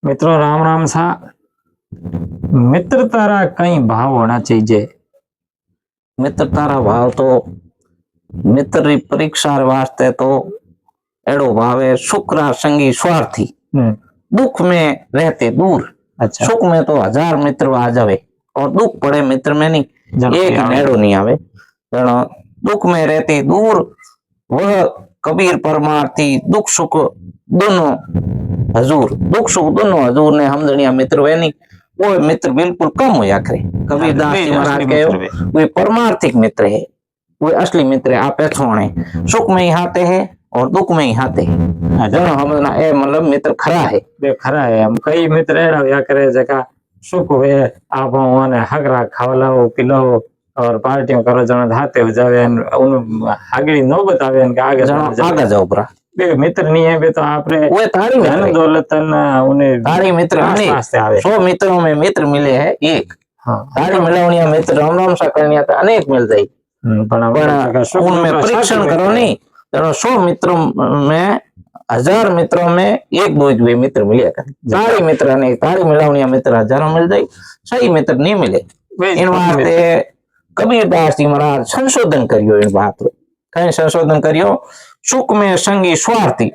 मित्रों राम राम सा। मित्र तारा कई भाव होना चाहिए। मित्र तारा भाव तो मित्र री परीक्षा वास्ते तो एड़ो भाव है शुक्र संगी स्वार्थी। दुख में रहते दूर। अच्छा। सुख में तो हजार मित्र आ जावे और दुख पड़े मित्र में नहीं एक नेड़ो नहीं आवे। दुख में रहते दूर वह कबीर परमार्थी दुख सुख दोनों हजूर। दुख सुख दोनों हजूर ने हम जनिया मित्र वे नहीं वो मित्र बिल्कुल कम होया करे। कबीर दास जी महाराज कहे वे परमार्थिक मित्र है, वे असली मित्र है। आप छोड़े सुख में ही हाथे है और दुख में ही हाथे है। जनो हम ए मतलब मित्र खरा है। खरा है। हम कई मित्र एड़ा होया करे जका सुख हुए आप ओने हगरा खावलाओ पिलाओ और पार्टियों करो जनो धाते हो जावे उन आगे नौबत आवे के आगे जनो आगे जाओ परा बे मित्र नहीं है बे तो आपरे वे तारी धन दौलत उन्हें तारी मित्र नहीं 100 मित्रों में मित्र मिले है एक। हाँ तारी मिलावनिया मित्र राम राम सा करनिया तो अनेक मिल जाई पण उनमें परीक्षण करो नहीं। 100 मित्रों में 1000 मित्रों में एक दो एक मित्र मिले कर तारी मित्र नहीं तारी मिलावनिया मित्र हजारों मिल जाई सही मित्र नहीं मिले। इन वास्ते कबीर दास जी महाराज संशोधन करियो इन बात कहीं संशोधन करियो। सुख में संगी स्वार्थी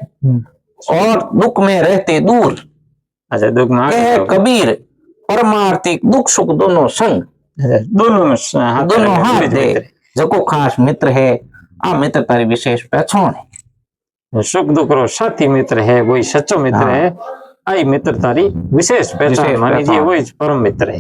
और दुख में रहते दूर। अच्छा दुख में कबीर परमार्थिक दुख सुख दोनों संग दोनों हाथ दे जको खास मित्र है आ मित्र तारी विशेष पहचान है। सुख दुख रो साथी मित्र है वही सच्चो मित्र है। आई मित्र तारी विशेष पहचान मानी जी वही परम मित्र है।